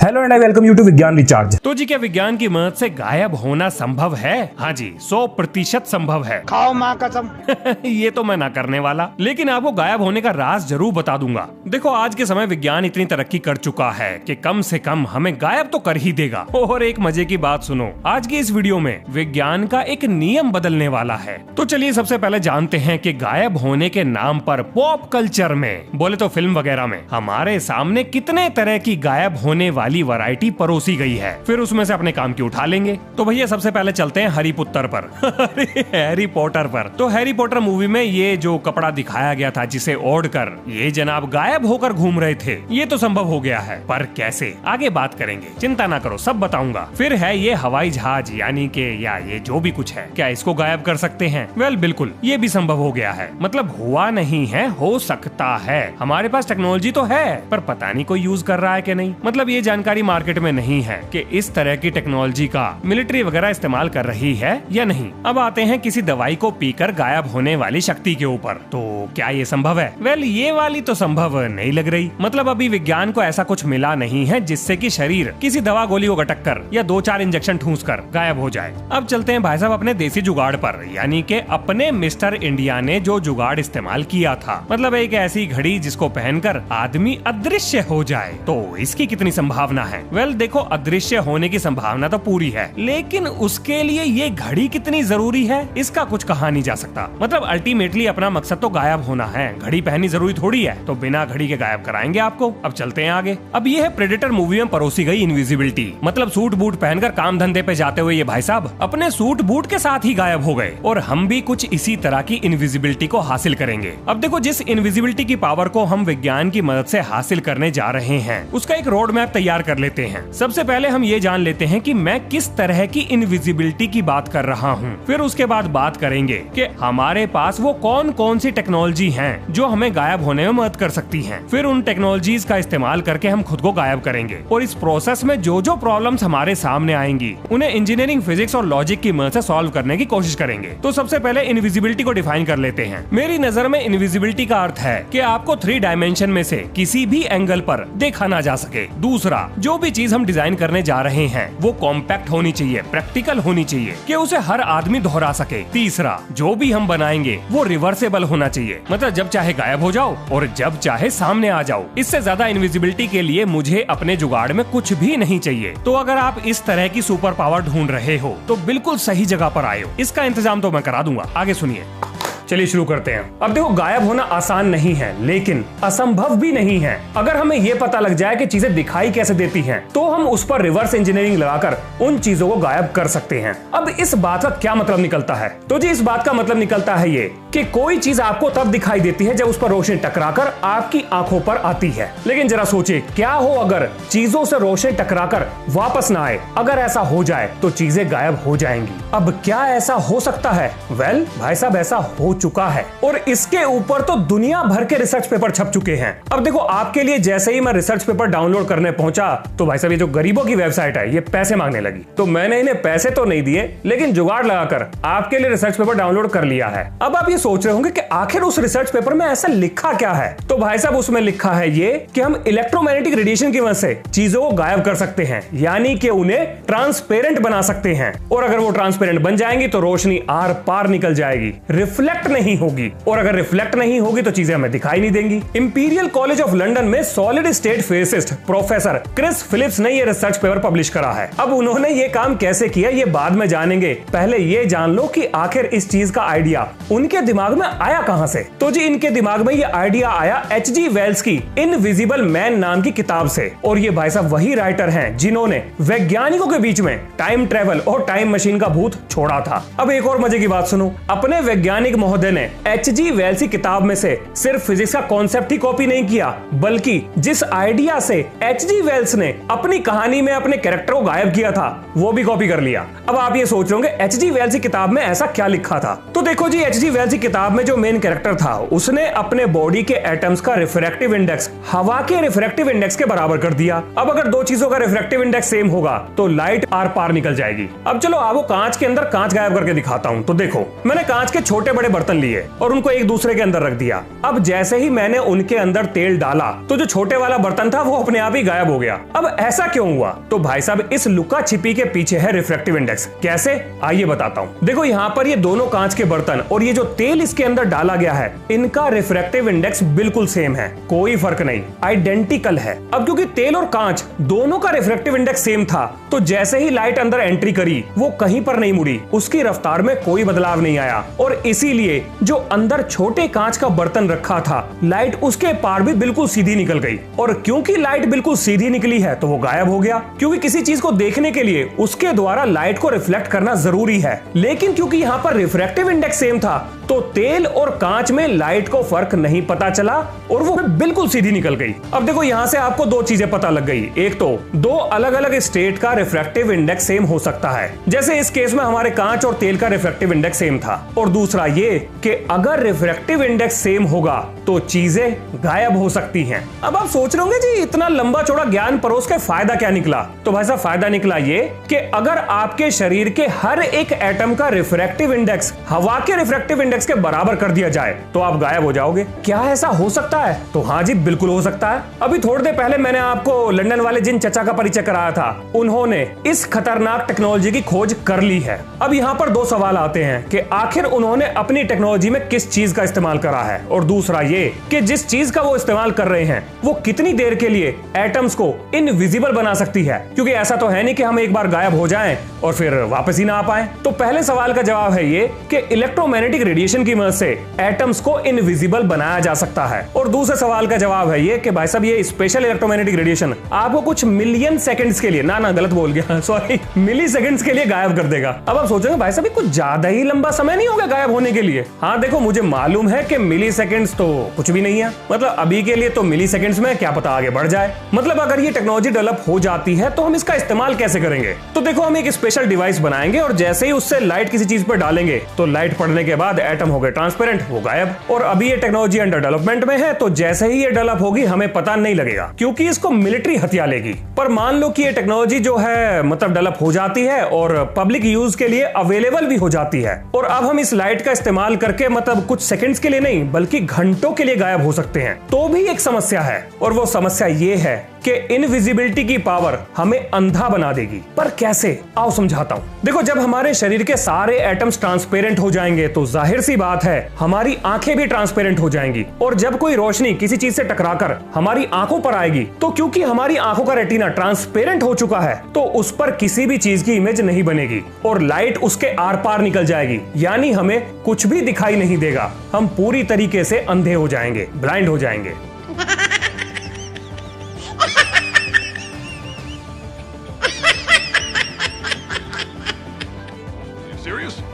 Hello and I welcome you to Vigyan recharge. तो जी क्या विज्ञान की मदद से गायब होना संभव है? हाँ जी, 100% संभव है। खाओ माँ कसम। ये तो मैं ना करने वाला, लेकिन आपको गायब होने का राज जरूर बता दूंगा। देखो, आज के समय विज्ञान इतनी तरक्की कर चुका है कि कम से कम हमें गायब तो कर ही देगा। और एक मजे की बात सुनो, आज की इस वीडियो में विज्ञान का एक नियम बदलने वाला है। तो चलिए सबसे पहले जानते हैं कि गायब होने के नाम पर पॉप कल्चर में, बोले तो फिल्म वगैरह में, हमारे सामने कितने तरह की गायब होने वाली वैरायटी परोसी गई है। फिर उसमें से अपने काम की उठा लेंगे। तो भैया सबसे पहले चलते हैं हैरी पुत्र पर। हैरी पॉटर पर। तो हैरी पॉटर मूवी में ये जो कपड़ा दिखाया गया था जिसे ओढ़कर ये जनाब गायब होकर घूम रहे थे, ये तो संभव हो गया है, पर कैसे, आगे बात करेंगे, चिंता ना करो, सब बताऊंगा। फिर है ये हवाई जहाज, यानी कि या ये जो भी कुछ है, क्या इसको गायब कर सकते हैं? वेल बिल्कुल, ये भी संभव हो गया है। मतलब हुआ नहीं है, हो सकता है। हमारे पास टेक्नोलॉजी तो है, पर पता नहीं कोई यूज कर रहा है कि नहीं। मतलब ये जानकारी मार्केट में नहीं है कि इस तरह की टेक्नोलॉजी का मिलिट्री वगैरह इस्तेमाल कर रही है या नहीं। अब आते हैं किसी दवाई को पीकर गायब होने वाली शक्ति के ऊपर। तो क्या ये संभव है? वेल ये वाली तो संभव नहीं लग रही। मतलब अभी विज्ञान को ऐसा कुछ मिला नहीं है जिससे कि शरीर किसी दवा गोली को गटक कर या 2-4 इंजेक्शन ठूंस कर गायब हो जाए। अब चलते हैं भाई साहब अपने देसी जुगाड़ पर, यानी कि अपने मिस्टर इंडिया ने जो जुगाड़ इस्तेमाल किया था। मतलब एक ऐसी घड़ी जिसको पहनकर आदमी अदृश्य हो जाए। तो इसकी कितनी संभावना है? वेल देखो, अदृश्य होने की संभावना तो पूरी है, लेकिन उसके लिए ये घड़ी कितनी जरूरी है, इसका कुछ कहा नहीं जा सकता। मतलब अल्टीमेटली अपना मकसद तो गायब होना है, घड़ी पहननी जरूरी थोड़ी है, तो बिना घड़ी के गायब कराएंगे आपको। अब चलते हैं आगे। अब ये है प्रेडेटर मूवी में परोसी गई इनविजिबिलिटी। मतलब सूट बूट पहनकर काम धंधे पे जाते हुए ये भाई साहब अपने सूट बूट के साथ ही गायब हो गए, और हम भी कुछ इसी तरह की इनविजिबिलिटी को हासिल करेंगे। अब देखो, जिस इनविजिबिलिटी की पावर को हम विज्ञान की मदद से हासिल करने जा रहे हैं, उसका एक रोड मैप तैयार कर लेते हैं। सबसे पहले हम ये जान लेते हैं कि मैं किस तरह की इनविजिबिलिटी की बात कर रहा हूँ। फिर उसके बाद बात करेंगे कि हमारे पास वो कौन कौन सी टेक्नोलॉजी हैं जो हमें गायब होने में मदद कर सकती हैं। फिर उन टेक्नोलॉजीज का इस्तेमाल करके हम खुद को गायब करेंगे, और इस प्रोसेस में जो जो प्रॉब्लम्स हमारे सामने आएंगी उन्हें इंजीनियरिंग, फिजिक्स और लॉजिक की मदद से सॉल्व करने की कोशिश करेंगे। तो सबसे पहले इनविजिबिलिटी को डिफाइन कर लेते हैं। मेरी नजर में इनविजिबिलिटी का अर्थ है कि आपको 3 डायमेंशन में से किसी भी एंगल पर देखा ना जा सके। दूसरा, जो भी चीज हम डिजाइन करने जा रहे हैं वो कॉम्पैक्ट होनी चाहिए, प्रैक्टिकल होनी चाहिए कि उसे हर आदमी दोहरा सके। तीसरा, जो भी हम बनाएंगे वो रिवर्सेबल होना चाहिए। मतलब जब चाहे गायब हो जाओ और जब चाहे सामने आ जाओ। इससे ज्यादा इनविजिबिलिटी के लिए मुझे अपने जुगाड़ में कुछ भी नहीं चाहिए। तो अगर आप इस तरह की सुपर पावर ढूंढ रहे हो तो बिल्कुल सही जगह पर आए हो। इसका इंतजाम तो मैं करा दूंगा। आगे सुनिए। चलिए शुरू करते हैं। अब देखो, गायब होना आसान नहीं है, लेकिन असंभव भी नहीं है। अगर हमें यह पता लग जाए कि चीजें दिखाई कैसे देती हैं, तो हम उस पर रिवर्स इंजीनियरिंग लगाकर उन चीजों को गायब कर सकते हैं। अब इस बात का क्या मतलब निकलता है? तो जी, इस बात का मतलब निकलता है ये कि कोई चीज आपको तब दिखाई देती है जब उस पर रोशनी टकराकर आपकी आंखों पर आती है। लेकिन जरा सोचिए, क्या हो अगर चीजों से रोशनी टकराकर वापस ना आए? अगर ऐसा हो जाए तो चीजें गायब हो जाएंगी। अब क्या ऐसा हो सकता है? वेल भाई साहब, ऐसा हो चुका है, और इसके ऊपर तो दुनिया भर के रिसर्च पेपर छप चुके हैं। अब देखो, आपके लिए जैसे ही मैं रिसर्च पेपर डाउनलोड करने पहुंचा तो भाई साहब ये जो गरीबों की वेबसाइट है ये पैसे मांगने लगी। तो मैंने इन्हें पैसे तो नहीं दिए, लेकिन जुगाड़ लगाकर आपके लिए रिसर्च पेपर डाउनलोड कर लिया है। अब आप ये सोच रहे होंगे कि आखिर उस रिसर्च पेपर में ऐसा लिखा क्या है? तो भाई साहब उसमें लिखा है ये कि हम इलेक्ट्रोमैग्नेटिक रेडिएशन की वजह से चीजों को गायब कर सकते हैं, यानी कि उन्हें ट्रांसपेरेंट बना सकते हैं। और अगर वो ट्रांसपेरेंट बन जाएंगी तो रोशनी आर पार निकल जाएगी, रिफ्लेक्ट नहीं होगी, और अगर रिफ्लेक्ट नहीं होगी तो चीजें हमें दिखाई नहीं देंगी। इंपीरियल कॉलेज ऑफ लंदन में solid state physicist professor Chris Phillips ने ये रिसर्च पेपर पब्लिश करा है। अब उन्होंने ये काम कैसे किया ये बाद में जानेंगे, पहले ये जान लो कि आखिर इस चीज का आइडिया उनके दिमाग में आया कहां से। तो जी, इनके दिमाग में ये आइडिया आया H.G. वेल्स की इनविजिबल मैन नाम की किताब से। और ये भाई साहब वही राइटर हैं जिन्होंने वैज्ञानिकों के बीच में टाइम ट्रेवल और टाइम मशीन का भूत छोड़ा था। अब एक और मजे की बात सुनो, अपने वैज्ञानिक महोदय ने H.G. वेल्स की किताब में से सिर्फ फिजिक्स का कॉन्सेप्ट ही कॉपी नहीं किया, बल्कि जिस आइडिया से H.G. वेल्स ने अपनी कहानी में अपने कैरेक्टर को गायब किया था वो भी कॉपी कर लिया। अब आप ये सोच रहे होंगे H.G. वेल्स की किताब में ऐसा क्या लिखा था? तो देखो जी, H.G. वेल्स की किताब में जो मेन कैरेक्टर था उसने अपने बॉडी के एटम्स का रिफ्रैक्टिव इंडेक्स हवा के रिफ्रैक्टिव इंडेक्स के बराबर कर दिया। अब अगर दो चीजों का रिफ्रैक्टिव इंडेक्स सेम होगा तो लाइट आर पार निकल जाएगी। अब चलो आपको कांच के अंदर कांच गायब करके दिखाता हूं। तो देखो, मैंने कांच के छोटे बड़े बर्तन बर्तन लिए और उनको एक दूसरे के अंदर रख दिया। अब जैसे ही मैंने उनके अंदर तेल डाला तो जो छोटे वाला बर्तन था वो अपने आप ही गायब हो गया। अब ऐसा क्यों हुआ? तो भाई साहब, इस लुका छिपी के पीछे है रिफ्रैक्टिव इंडेक्स। कैसे? आइए बताता हूँ। देखो यहाँ पर ये दोनों कांच के बर्तन और ये जो तेल इसके अंदर डाला गया है, इनका रिफ्रैक्टिव इंडेक्स बिल्कुल सेम है, कोई फर्क नहीं, आइडेंटिकल है। अब क्योंकि तेल और कांच दोनों का रिफ्रैक्टिव इंडेक्स सेम था, तो जैसे ही लाइट अंदर एंट्री करी वो कहीं पर नहीं मुड़ी, उसकी रफ्तार में कोई बदलाव नहीं आया और इसीलिए जो अंदर छोटे कांच का बर्तन रखा था, लाइट उसके पार भी बिल्कुल सीधी निकल गई। और क्योंकि लाइट बिल्कुल सीधी निकली है तो वो गायब हो गया, क्योंकि किसी चीज को देखने के लिए उसके द्वारा लाइट को रिफ्लेक्ट करना जरूरी है। लेकिन क्योंकि यहाँ पर रिफ्रैक्टिव इंडेक्स सेम था तो तेल और कांच में लाइट को फर्क नहीं पता चला और वो बिल्कुल सीधी निकल गई। अब देखो यहाँ से आपको दो चीजें पता लग गई। एक तो दो अलग अलग स्टेट का रिफ्रैक्टिव इंडेक्स सेम हो सकता है, जैसे इस केस में हमारे कांच और तेल का रिफ्रैक्टिव इंडेक्स सेम था। और दूसरा ये कि अगर रिफ्रैक्टिव इंडेक्स सेम होगा तो चीजें गायब हो सकती हैं। अब आप सोच रहे होंगे जी इतना लंबा चौड़ा ज्ञान परोस के फायदा क्या निकला? तो भाई साहब, फायदा निकला ये कि अगर आपके शरीर के हर एक एटम का रिफ्रैक्टिव इंडेक्स हवा के रिफ्रैक्टिव इंडेक्स के बराबर कर दिया जाए तो आप गायब हो जाओगे। क्या ऐसा हो सकता है? तो हाँ जी, बिल्कुल हो सकता है। अभी थोड़ी देर पहले मैंने आपको लंदन वाले जिन चचा का परिचय कराया था, उन्होंने इस खतरनाक टेक्नोलॉजी की खोज कर ली है। अब यहाँ पर दो सवाल आते हैं कि आखिर उन्होंने अपनी टेक्नोलॉजी में किस चीज का इस्तेमाल करा है, और दूसरा ये कि जिस चीज का वो इस्तेमाल कर रहे हैं वो कितनी देर के लिए एटम्स को इनविजिबल बना सकती है, क्योंकि ऐसा तो है नहीं कि हम एक बार गायब हो जाएं और फिर वापस ही ना आ पाए। तो पहले सवाल का जवाब है ये कि इलेक्ट्रोमैग्नेटिक रेडिएशन की मदद से एटम्स को इनविजिबल बनाया जा सकता है। और दूसरे सवाल का जवाब है ये कि भाई साहब, ये स्पेशल इलेक्ट्रोमैग्नेटिक रेडिएशन आपको कुछ मिलियन सेकंड्स के लिए, ना गलत बोल गया, सॉरी, मिली सेकंड्स के लिए गायब कर देगा। अब आप सोचोगे भाई साहब कुछ ज्यादा ही लंबा समय नहीं होगा गायब होने के लिए? हाँ देखो, मुझे मालूम है कि मिली सेकंड्स तो कुछ भी नहीं है, मतलब अभी के लिए तो मिली सेकंड्स में क्या पता आगे बढ़ जाए। मतलब अगर ये टेक्नोलॉजी डेवलप हो जाती है तो हम इसका इस्तेमाल कैसे करेंगे? तो देखो, हम एक स्पेशल डिवाइस बनाएंगे और जैसे ही उससे लाइट किसी चीज पर डालेंगे तो लाइट पड़ने के बाद एटम हो गए ट्रांसपेरेंट, वो गायब। और अभी ये टेक्नोलॉजी अंडर डेवलपमेंट में है, तो जैसे ही ये डेवलप होगी हमें पता नहीं लगेगा, क्योंकि इसको मिलिट्री हथियार लेगी। पर मान लो कि ये टेक्नोलॉजी जो है मतलब डेवलप हो जाती है और पब्लिक यूज के लिए अवेलेबल भी हो जाती है, और अब हम इस लाइट का इस्तेमाल करके मतलब कुछ सेकंड्स के लिए नहीं बल्कि घंटों के लिए गायब हो सकते हैं, तो भी एक समस्या है। और वो समस्या ये है कि इनविजिबिलिटी की पावर हमें अंधा बना देगी। पर कैसे? आओ समझाता हूं। देखो, जब हमारे शरीर के सारे एटम्स ट्रांसपेरेंट हो जाएंगे तो जाहिर सी बात है हमारी आंखें भी ट्रांसपेरेंट हो जाएंगी, और जब कोई रोशनी किसी चीज से टकराकर हमारी आंखों पर आएगी तो क्योंकि हमारी आंखों का रेटिना ट्रांसपेरेंट हो चुका है तो उस पर किसी भी चीज की इमेज नहीं बनेगी और लाइट उसके आर पार निकल जाएगी, यानी हमें कुछ भी दिखाई नहीं देगा। हम पूरी तरीके से अंधे हो जाएंगे, ब्लाइंड हो जाएंगे।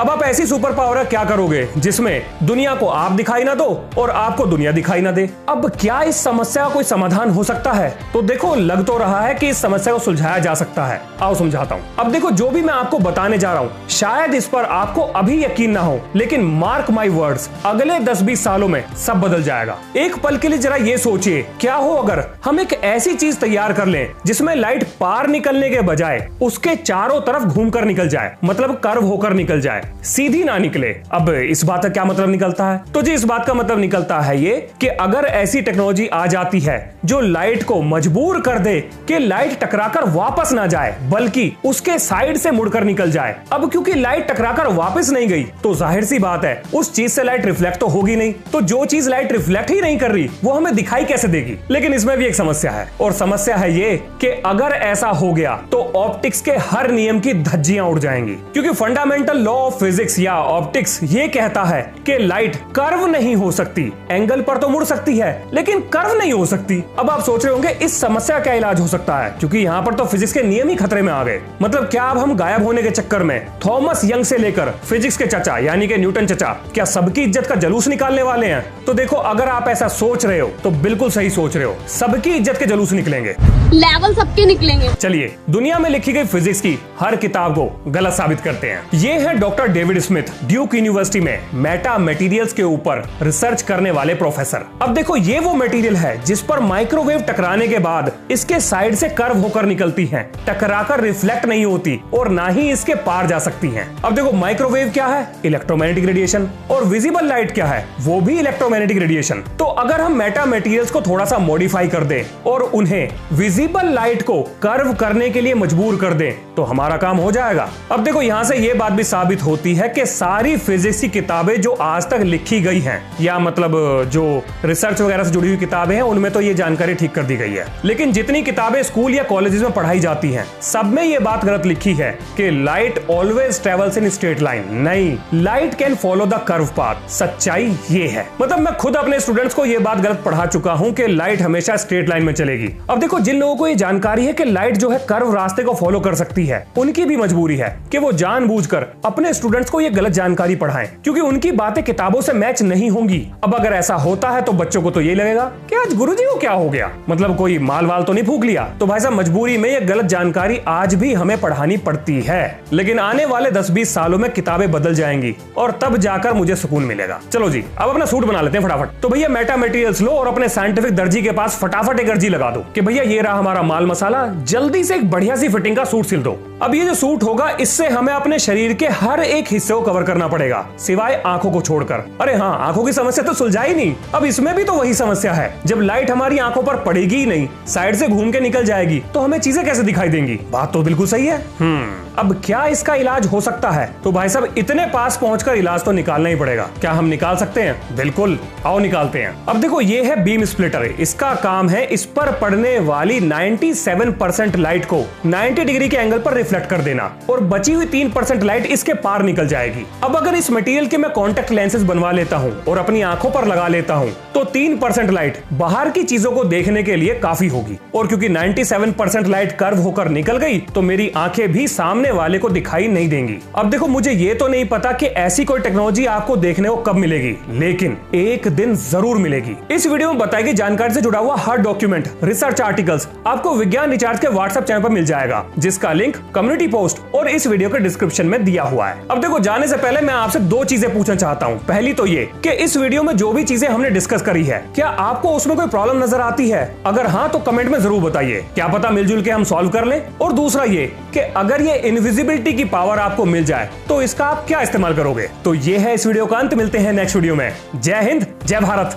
अब आप ऐसी सुपर पावर क्या करोगे जिसमें दुनिया को आप दिखाई ना दो और आपको दुनिया दिखाई ना दे? अब क्या इस समस्या का कोई समाधान हो सकता है? तो देखो, लग तो रहा है कि इस समस्या को सुलझाया जा सकता है। आओ समझाता हूँ। अब देखो, जो भी मैं आपको बताने जा रहा हूँ शायद इस पर आपको अभी यकीन ना हो, लेकिन मार्क माई वर्ड्स, अगले 10-20 सालों में सब बदल जाएगा। एक पल के लिए जरा ये सोचिए, क्या हो अगर हम एक ऐसी चीज तैयार कर लें जिसमें लाइट पार निकलने के बजाय उसके चारों तरफ घूमकर निकल जाए, मतलब कर्व होकर निकल जाए, सीधी ना निकले। अब इस बात का क्या मतलब निकलता है? तो जी, इस बात का मतलब निकलता है ये कि अगर ऐसी टेक्नोलॉजी आ जाती है जो लाइट को मजबूर कर दे कि लाइट टकराकर वापस ना जाए बल्कि उसके साइड से मुड़कर निकल जाए। अब क्योंकि लाइट टकराकर वापस नहीं गई तो जाहिर सी बात है उस चीज से लाइट रिफ्लेक्ट तो होगी नहीं, तो जो चीज लाइट रिफ्लेक्ट ही नहीं कर रही वो हमें दिखाई कैसे देगी? लेकिन इसमें भी एक समस्या है, और समस्या है ये कि अगर ऐसा हो गया तो ऑप्टिक्स के हर नियम की धज्जियां उड़ जाएंगी, क्योंकि फंडामेंटल लॉ ऑफ फिजिक्स या ऑप्टिक्स ये कहता है कि लाइट कर्व नहीं हो सकती, एंगल पर तो मुड़ सकती है लेकिन कर्व नहीं हो सकती। अब आप सोच रहे होंगे इस समस्या का क्या इलाज हो सकता है, क्योंकि यहाँ पर तो फिजिक्स के नियम ही खतरे में आ गए। मतलब क्या अब हम गायब होने के चक्कर में थॉमस यंग से लेकर फिजिक्स के चचा यानी कि न्यूटन चचा क्या सबकी इज्जत का जलूस निकालने वाले हैं? तो देखो, अगर आप ऐसा सोच रहे हो तो बिल्कुल सही सोच रहे हो, सबकी इज्जत के जलूस निकलेंगे, लेवल सबके निकलेंगे। चलिए दुनिया में लिखी गई फिजिक्स की हर किताब को गलत साबित करते हैं। ये है doctor doctor David Smith, Duke university में मेटा मटेरियल्स के ऊपर रिसर्च करने वाले प्रोफेसर। अब देखो, ये वो मटेरियल है जिस पर माइक्रोवेव टकराने के बाद इसके साइड से कर्व होकर निकलती हैं, टकराकर रिफ्लेक्ट नहीं होती और ना ही इसके पार जा सकती हैं। अब देखो, माइक्रोवेव क्या है? Electromagnetic radiation. और विजिबल लाइट क्या है? वो भी इलेक्ट्रोमैग्नेटिक रेडिएशन। तो अगर हम मेटा मटेरियल्स को थोड़ा सा मॉडिफाई कर दें और उन्हें विजिबल लाइट को कर्व करने के लिए मजबूर कर दें तो हमारा काम हो जाएगा। अब देखो, यहां से ये बात भी साबित होती है कि सारी फिजिक्स की किताबें जो आज तक लिखी गई हैं, या मतलब जो रिसर्च वगैरह से जुड़ी हुई किताबें हैं, उनमें तो ये जानकारी ठीक कर दी गई है। लेकिन जितनी किताबें स्कूल या कॉलेजेस में पढ़ाई जाती हैं, सब में ये बात गलत लिखी है कि light always travels in straight line. नहीं, light can follow the curve path. सच्चाई ये है। मतलब मैं खुद अपने स्टूडेंट्स को ये बात गलत पढ़ा चुका हूं कि लाइट हमेशा स्ट्रेट लाइन में चलेगी। अब देखो, जिन लोगों को ये जानकारी है कि लाइट जो है कर्व रास्ते को फॉलो कर सकती है, उनकी भी मजबूरी है कि वो जानबूझकर अपने स्टूडेंट्स को ये गलत जानकारी पढ़ाएं, क्योंकि उनकी बातें किताबों से मैच नहीं होंगी। अब अगर ऐसा होता है तो बच्चों को तो ये लगेगा कि आज गुरुजी को क्या हो गया, मतलब कोई माल वाल तो नहीं फूक लिया। तो भाई साहब, मजबूरी में ये गलत जानकारी आज भी हमें पढ़ानी पड़ती है। लेकिन आने वाले 10-20 सालों में किताबें बदल जाएंगी और तब जाकर मुझे सुकून मिलेगा। चलो जी, अब अपना सूट बना लेते हैं फटाफट। तो भैया मेटा मटेरियल्स लो और अपने साइंटिफिक दर्जी के पास फटाफट एक अर्जी लगा दो कि भैया ये रहा हमारा माल मसाला, जल्दी से एक बढ़िया सी फिटिंग का सूट सिल दो। अब ये जो सूट होगा, इससे हमें अपने शरीर के हर एक हिस्से को कवर करना पड़ेगा, सिवाय आंखों को छोड़कर। अरे हाँ, आंखों की समस्या तो सुलझाई नहीं। अब इसमें भी तो वही समस्या है, जब लाइट हमारी आंखों पर पड़ेगी ही नहीं, साइड से घूम के निकल जाएगी, तो हमें चीजें कैसे दिखाई देंगी? बात तो बिल्कुल सही है। अब क्या इसका इलाज हो सकता है? तो भाई साहब, इतने पास पहुंचकर इलाज तो निकालना ही पड़ेगा। क्या हम निकाल सकते हैं? बिल्कुल, आओ निकालते हैं। अब देखो, ये है बीम स्प्लिटर। इसका काम है इस पर पड़ने वाली 97% लाइट को 90 डिग्री के एंगल पर रिफ्लेक्ट कर देना और बची हुई 3% लाइट इसके पार निकल जाएगी। अब अगर इस मटेरियल के मैं कॉन्टेक्ट लेंसेज बनवा लेता हूं और अपनी आंखों पर लगा लेता हूं, तो 3% लाइट बाहर की चीजों को देखने के लिए काफी होगी। और क्योंकि 97% लाइट कर्व होकर निकल गई, तो मेरी आंखें भी सामने वाले को दिखाई नहीं देंगी। अब देखो, मुझे ये तो नहीं पता कि ऐसी कोई टेक्नोलॉजी आपको देखने को कब मिलेगी, लेकिन एक दिन जरूर मिलेगी। इस वीडियो में बताई गई जानकारी से जुड़ा हुआ हर डॉक्यूमेंट, रिसर्च आर्टिकल्स आपको विज्ञान रिचार्ज के व्हाट्सएप चैनल पर मिल जाएगा, जिसका लिंक कम्युनिटी पोस्ट और इस वीडियो के डिस्क्रिप्शन में दिया हुआ है। अब देखो, जाने से पहले मैं आपसे 2 चीजें पूछना चाहता हूँ। पहली तो ये कि इस वीडियो में जो भी चीजें हमने डिस्कस करी है, क्या आपको उसमें कोई प्रॉब्लम नजर आती है? अगर हाँ, तो कमेंट में जरूर बताइए, क्या पता मिलजुल के हम सॉल्व कर लें। और दूसरा ये कि अगर ये इनविजिबिलिटी की पावर आपको मिल जाए तो इसका आप क्या इस्तेमाल करोगे? तो ये है इस वीडियो का अंत। मिलते हैं नेक्स्ट वीडियो में। जय हिंद, जय भारत।